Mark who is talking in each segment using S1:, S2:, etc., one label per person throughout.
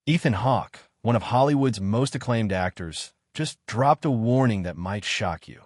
S1: Ethan Hawke, one of Hollywood's most acclaimed actors, just dropped a warning that might shock you.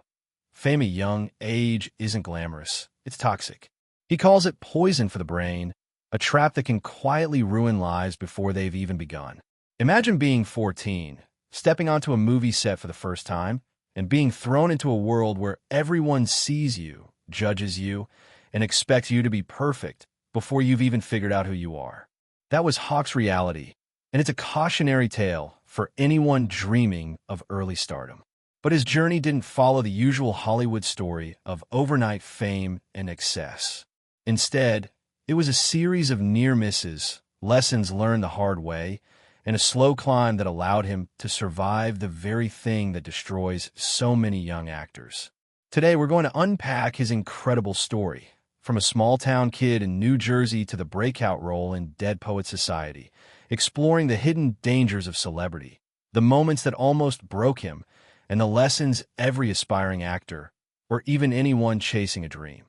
S1: Fame at young age isn't glamorous, it's toxic. He calls it poison for the brain, a trap that can quietly ruin lives before they've even begun. Imagine being 14, stepping onto a movie set for the first time, and being thrown into a world where everyone sees you, judges you, and expects you to be perfect before you've even figured out who you are. That was Hawke's reality, and it's a cautionary tale for anyone dreaming of early stardom. But his journey didn't follow the usual Hollywood story of overnight fame and excess. Instead, it was a series of near misses, lessons learned the hard way, and a slow climb that allowed him to survive the very thing that destroys so many young actors. Today, we're going to unpack his incredible story, from a small-town kid in New Jersey to the breakout role in Dead Poets Society, exploring the hidden dangers of celebrity, the moments that almost broke him, and the lessons every aspiring actor, or even anyone chasing a dream,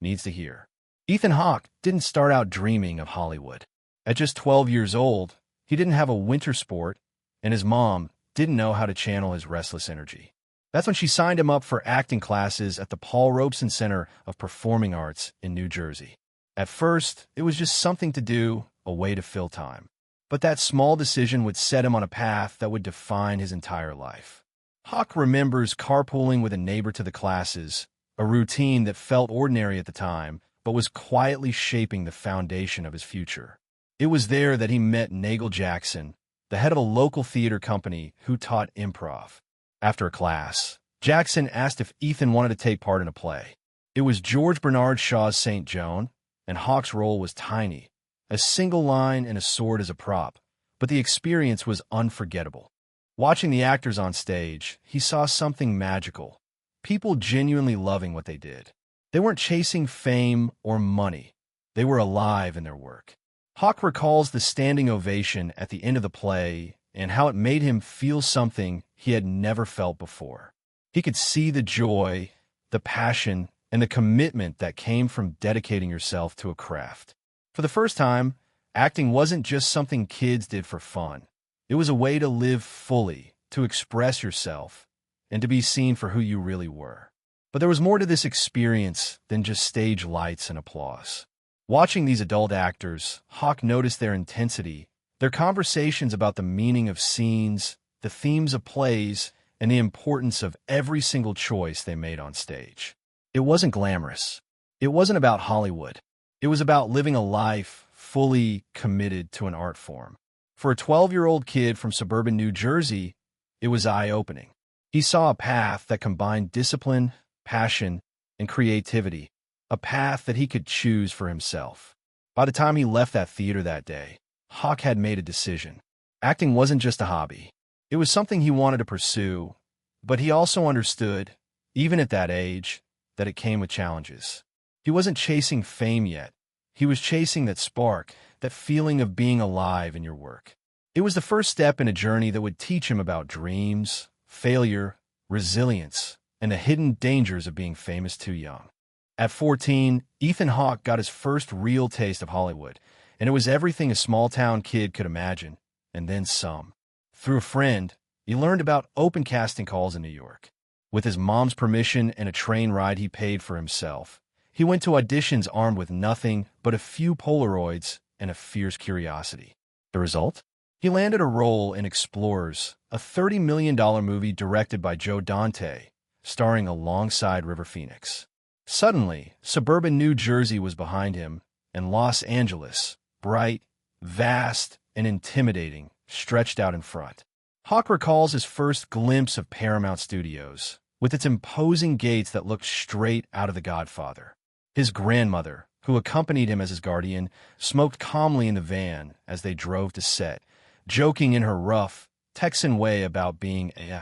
S1: needs to hear. Ethan Hawke didn't start out dreaming of Hollywood. At just 12 years old, he didn't have a winter sport, and his mom didn't know how to channel his restless energy. That's when she signed him up for acting classes at the Paul Robeson Center of Performing Arts in New Jersey. At first, it was just something to do, a way to fill time. But that small decision would set him on a path that would define his entire life. Hawke remembers carpooling with a neighbor to the classes, a routine that felt ordinary at the time, but was quietly shaping the foundation of his future. It was there that he met Nagel Jackson, the head of a local theater company who taught improv. After a class, Jackson asked if Ethan wanted to take part in a play. It was George Bernard Shaw's St. Joan, and Hawke's role was tiny, a single line and a sword as a prop, but the experience was unforgettable. Watching the actors on stage, he saw something magical, people genuinely loving what they did. They weren't chasing fame or money. They were alive in their work. Hawke recalls the standing ovation at the end of the play and how it made him feel something he had never felt before. He could see the joy, the passion, and the commitment that came from dedicating yourself to a craft. For the first time, acting wasn't just something kids did for fun. It was a way to live fully, to express yourself, and to be seen for who you really were. But there was more to this experience than just stage lights and applause. Watching these adult actors, Hawke noticed their intensity, their conversations about the meaning of scenes, the themes of plays, and the importance of every single choice they made on stage. It wasn't glamorous. It wasn't about Hollywood. It was about living a life fully committed to an art form. For a 12-year-old kid from suburban New Jersey, it was eye-opening. He saw a path that combined discipline, passion, and creativity, a path that he could choose for himself. By the time he left that theater that day, Hawke had made a decision. Acting wasn't just a hobby. It was something he wanted to pursue, but he also understood, even at that age, that it came with challenges. He wasn't chasing fame yet. He was chasing that spark, that feeling of being alive in your work. It was the first step in a journey that would teach him about dreams, failure, resilience, and the hidden dangers of being famous too young. At 14, Ethan Hawke got his first real taste of Hollywood, and it was everything a small-town kid could imagine, and then some. Through a friend, he learned about open casting calls in New York. With his mom's permission and a train ride he paid for himself, he went to auditions armed with nothing but a few Polaroids and a fierce curiosity. The result? He landed a role in Explorers, a $30 million movie directed by Joe Dante, starring alongside River Phoenix. Suddenly, suburban New Jersey was behind him, and Los Angeles, bright, vast, and intimidating, stretched out in front. Hawke recalls his first glimpse of Paramount Studios, with its imposing gates that looked straight out of The Godfather. His grandmother, who accompanied him as his guardian, smoked calmly in the van as they drove to set, joking in her rough, Texan way about being a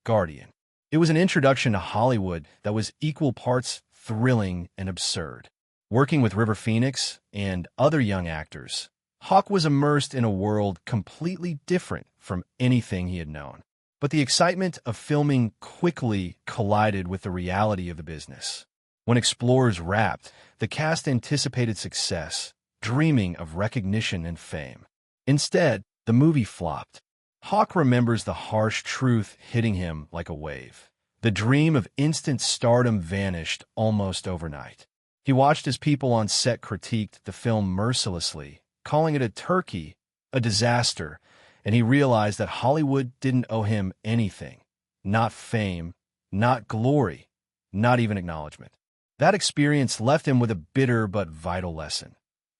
S1: guardian. It was an introduction to Hollywood that was equal parts thrilling and absurd. Working with River Phoenix and other young actors, Hawke was immersed in a world completely different from anything he had known. But the excitement of filming quickly collided with the reality of the business. When Explorers wrapped, the cast anticipated success, dreaming of recognition and fame. Instead, The movie flopped. Hawke remembers the harsh truth hitting him like a wave. The dream of instant stardom vanished almost overnight. He watched as people on set critiqued the film mercilessly, calling it a turkey, a disaster, and he realized that Hollywood didn't owe him anything. Not fame, not glory, not even acknowledgement. That experience left him with a bitter but vital lesson.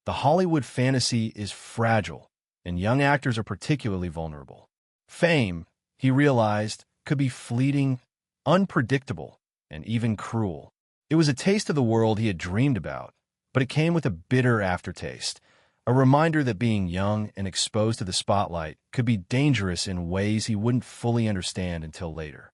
S1: The Hollywood fantasy is fragile, and young actors are particularly vulnerable. Fame, he realized, could be fleeting, unpredictable, and even cruel. It was a taste of the world he had dreamed about, but it came with a bitter aftertaste, a reminder that being young and exposed to the spotlight could be dangerous in ways he wouldn't fully understand until later.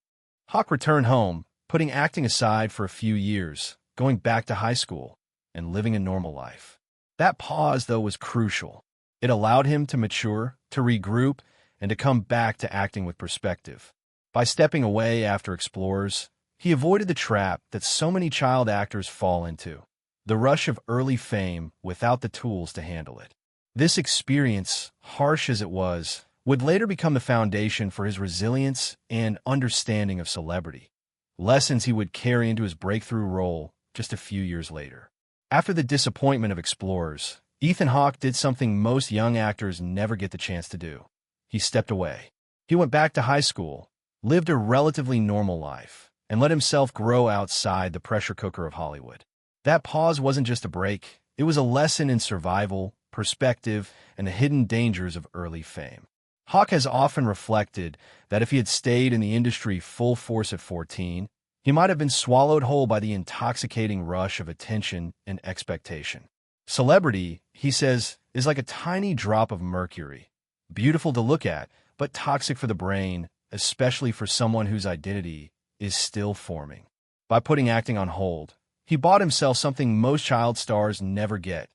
S1: Hawke returned home, putting acting aside for a few years, going back to high school, and living a normal life. That pause, though, was crucial. It allowed him to mature, to regroup, and to come back to acting with perspective. By stepping away after Explorers, he avoided the trap that so many child actors fall into, the rush of early fame without the tools to handle it. This experience, harsh as it was, would later become the foundation for his resilience and understanding of celebrity, lessons he would carry into his breakthrough role just a few years later. After the disappointment of Explorers, Ethan Hawke did something most young actors never get the chance to do. He stepped away. He went back to high school, lived a relatively normal life, and let himself grow outside the pressure cooker of Hollywood. That pause wasn't just a break, it was a lesson in survival, perspective, and the hidden dangers of early fame. Hawke has often reflected that if he had stayed in the industry full force at 14, he might have been swallowed whole by the intoxicating rush of attention and expectation. Celebrity, he says, is like a tiny drop of mercury, beautiful to look at, but toxic for the brain, especially for someone whose identity is still forming. By putting acting on hold, he bought himself something most child stars never get: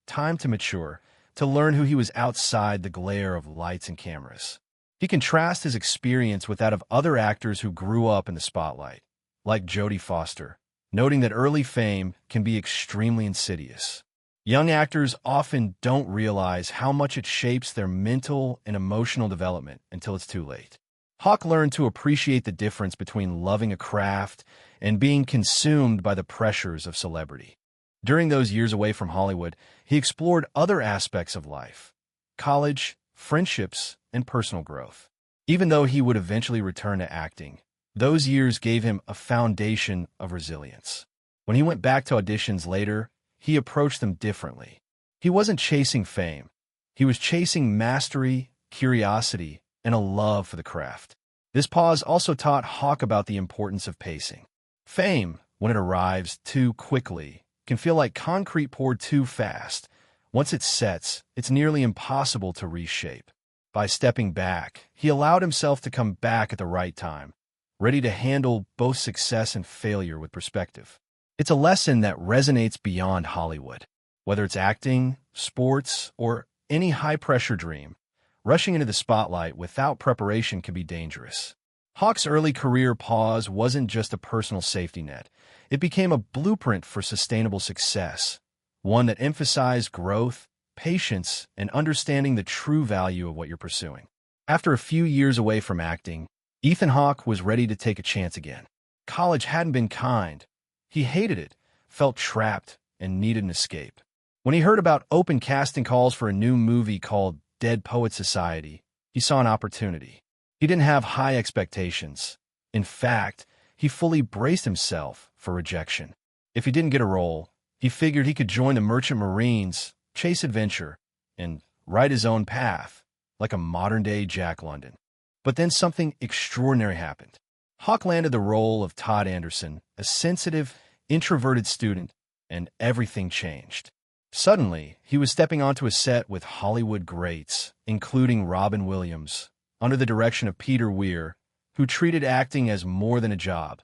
S1: time to mature, to learn who he was outside the glare of lights and cameras. He contrasts his experience with that of other actors who grew up in the spotlight, like Jodie Foster, noting that early fame can be extremely insidious. Young actors often don't realize how much it shapes their mental and emotional development until it's too late. Hawke learned to appreciate the difference between loving a craft and being consumed by the pressures of celebrity. During those years away from Hollywood, he explored other aspects of life: college, friendships, and personal growth. Even though he would eventually return to acting, those years gave him a foundation of resilience. When he went back to auditions later, he approached them differently. He wasn't chasing fame. He was chasing mastery, curiosity, and a love for the craft. This pause also taught Hawke about the importance of pacing. Fame, when it arrives too quickly, can feel like concrete poured too fast. Once it sets, it's nearly impossible to reshape. By stepping back, he allowed himself to come back at the right time, ready to handle both success and failure with perspective. It's a lesson that resonates beyond Hollywood. Whether it's acting, sports, or any high-pressure dream, rushing into the spotlight without preparation can be dangerous. Hawke's early career pause wasn't just a personal safety net. It became a blueprint for sustainable success, one that emphasized growth, patience, and understanding the true value of what you're pursuing. After a few years away from acting, Ethan Hawke was ready to take a chance again. College hadn't been kind. He hated it, felt trapped, and needed an escape. When he heard about open casting calls for a new movie called Dead Poets Society, he saw an opportunity. He didn't have high expectations. In fact, he fully braced himself for rejection. If he didn't get a role, he figured he could join the Merchant Marines, chase adventure, and write his own path, like a modern-day Jack London. But then something extraordinary happened. Hawke landed the role of Todd Anderson, a sensitive, introverted student, and everything changed. Suddenly, he was stepping onto a set with Hollywood greats, including Robin Williams, under the direction of Peter Weir, who treated acting as more than a job.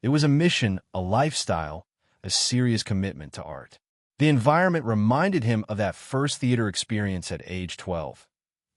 S1: It was a mission, a lifestyle, a serious commitment to art. The environment reminded him of that first theater experience at age 12.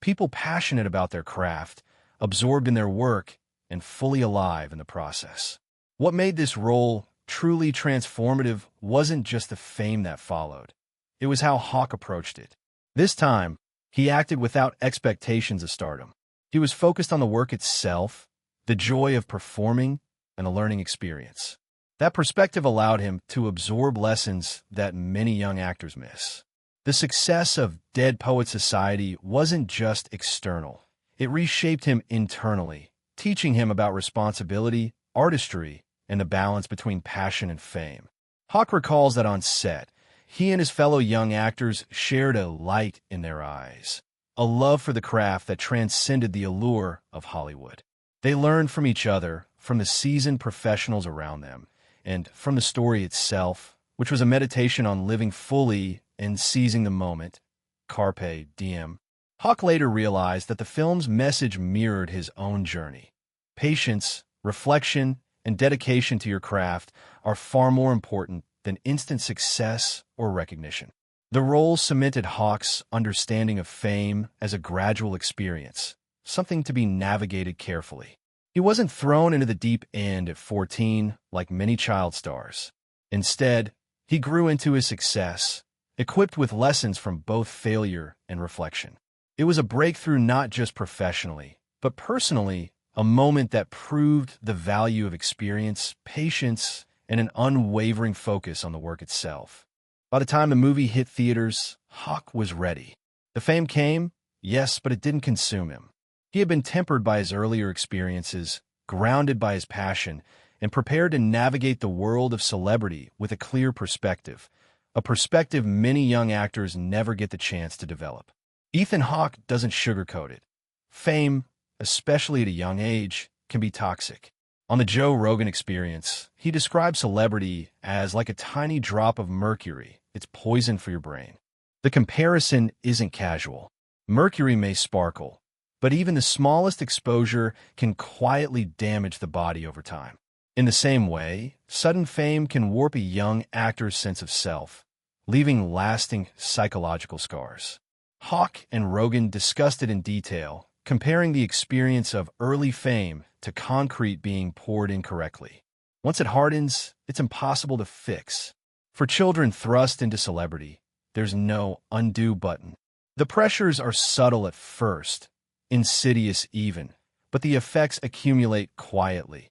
S1: People passionate about their craft, absorbed in their work, and fully alive in the process. What made this role truly transformative wasn't just the fame that followed. It was how Hawke approached it. This time, He acted without expectations of stardom. He was focused on the work itself, the joy of performing, and the learning experience. That perspective allowed him to absorb lessons that many young actors miss. The success of Dead Poets Society wasn't just external. It reshaped him internally, teaching him about responsibility, artistry, and the balance between passion and fame. Hawke recalls that on set, he and his fellow young actors shared a light in their eyes, a love for the craft that transcended the allure of Hollywood. They learned from each other, from the seasoned professionals around them, and from the story itself, which was a meditation on living fully and seizing the moment. Carpe diem. Hawke later realized that the film's message mirrored his own journey. Patience, reflection, and dedication to your craft are far more important than instant success or recognition. The role cemented Hawke's understanding of fame as a gradual experience, something to be navigated carefully. He wasn't thrown into the deep end at 14 like many child stars. Instead, he grew into his success, equipped with lessons from both failure and reflection. It was a breakthrough not just professionally, but personally, a moment that proved the value of experience, patience, and an unwavering focus on the work itself. By the time the movie hit theaters, Hawke was ready. The fame came, yes, but it didn't consume him. He had been tempered by his earlier experiences, grounded by his passion, and prepared to navigate the world of celebrity with a clear perspective, a perspective many young actors never get the chance to develop. Ethan Hawke doesn't sugarcoat it. Fame, especially at a young age, can be toxic. On the Joe Rogan Experience, he described celebrity as like a tiny drop of mercury. It's poison for your brain. The comparison isn't casual. Mercury may sparkle, but even the smallest exposure can quietly damage the body over time. In the same way, sudden fame can warp a young actor's sense of self, leaving lasting psychological scars. Hawke and Rogan discussed it in detail, comparing the experience of early fame to concrete being poured incorrectly. Once it hardens, it's impossible to fix. For children thrust into celebrity, there's no undo button. The pressures are subtle at first, insidious even, but the effects accumulate quietly.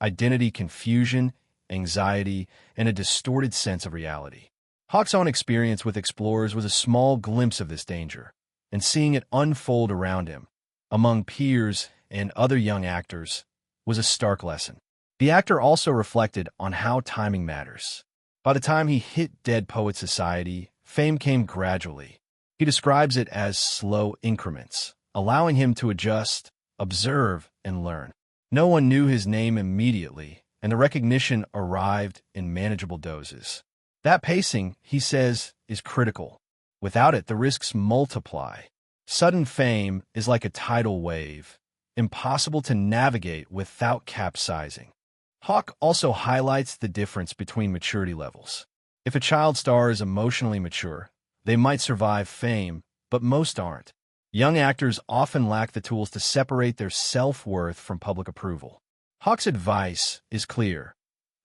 S1: Identity confusion, anxiety, and a distorted sense of reality. Hawke's own experience with Explorers was a small glimpse of this danger, and seeing it unfold around him, among peers and other young actors, was a stark lesson. The actor also reflected on how timing matters. By the time he hit Dead Poets Society, fame came gradually. He describes it as slow increments, allowing him to adjust, observe, and learn. No one knew his name immediately, and the recognition arrived in manageable doses. That pacing, he says, is critical. Without it, the risks multiply. Sudden fame is like a tidal wave, impossible to navigate without capsizing. Hawke also highlights the difference between maturity levels. If a child star is emotionally mature, they might survive fame, but most aren't. Young actors often lack the tools to separate their self-worth from public approval. Hawke's advice is clear.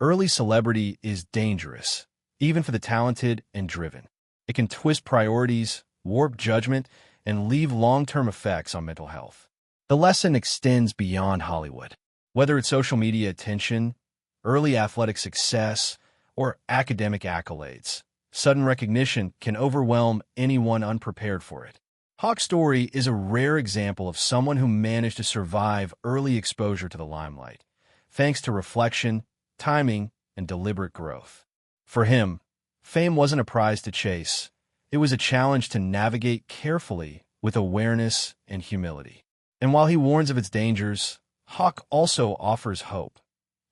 S1: Early celebrity is dangerous, even for the talented and driven. It can twist priorities, warp judgment, and leave long-term effects on mental health. The lesson extends beyond Hollywood. Whether it's social media attention, early athletic success, or academic accolades, sudden recognition can overwhelm anyone unprepared for it. Hawke's story is a rare example of someone who managed to survive early exposure to the limelight, thanks to reflection, timing, and deliberate growth. For him, fame wasn't a prize to chase. It was a challenge to navigate carefully with awareness and humility. And while he warns of its dangers, Hawke also offers hope.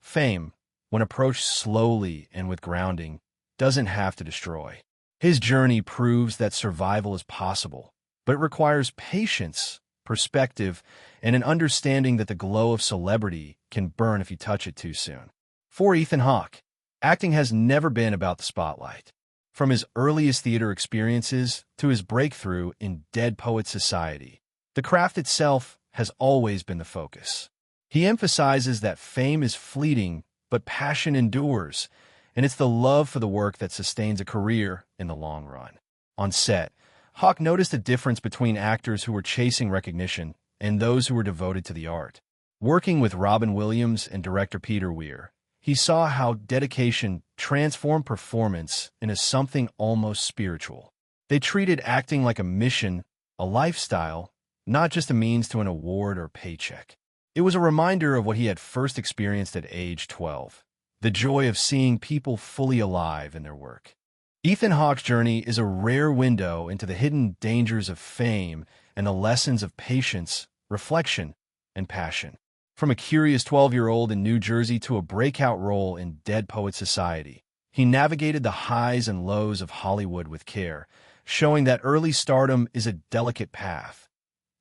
S1: Fame, when approached slowly and with grounding, doesn't have to destroy. His journey proves that survival is possible, but it requires patience, perspective, and an understanding that the glow of celebrity can burn if you touch it too soon. For Ethan Hawke, acting has never been about the spotlight. From his earliest theater experiences to his breakthrough in Dead Poets Society, the craft itself has always been the focus. He emphasizes that fame is fleeting, but passion endures, and it's the love for the work that sustains a career in the long run. On set, Hawke noticed a difference between actors who were chasing recognition and those who were devoted to the art. Working with Robin Williams and director Peter Weir, he saw how dedication transformed performance into something almost spiritual. They treated acting like a mission, a lifestyle, not just a means to an award or paycheck. It was a reminder of what he had first experienced at age 12, the joy of seeing people fully alive in their work. Ethan Hawke's journey is a rare window into the hidden dangers of fame and the lessons of patience, reflection, and passion. From a curious 12-year-old in New Jersey to a breakout role in Dead Poets Society, he navigated the highs and lows of Hollywood with care, showing that early stardom is a delicate path,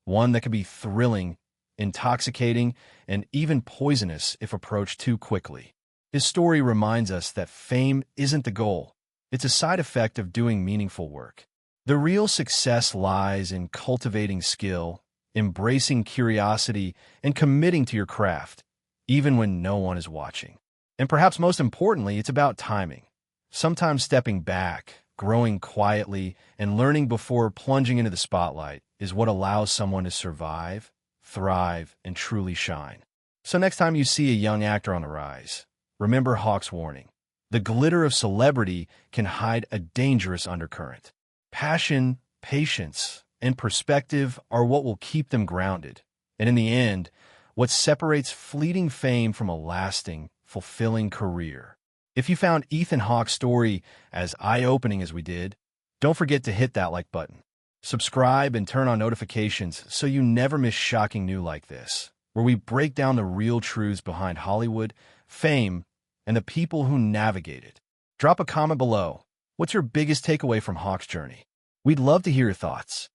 S1: one that can be thrilling, intoxicating, and even poisonous if approached too quickly. His story reminds us that fame isn't the goal. It's a side effect of doing meaningful work. The real success lies in cultivating skill, embracing curiosity, and committing to your craft, even when no one is watching. And perhaps most importantly, it's about timing. Sometimes stepping back, growing quietly, and learning before plunging into the spotlight is what allows someone to survive, thrive, and truly shine. So next time you see a young actor on the rise, remember Hawke's warning. The glitter of celebrity can hide a dangerous undercurrent. Passion, patience, and perspective are what will keep them grounded. And in the end, what separates fleeting fame from a lasting, fulfilling career. If you found Ethan Hawke's story as eye-opening as we did, don't forget to hit that like button. Subscribe and turn on notifications so you never miss shocking news like this, where we break down the real truths behind Hollywood, fame, and the people who navigate it. Drop a comment below. What's your biggest takeaway from Hawke's journey? We'd love to hear your thoughts.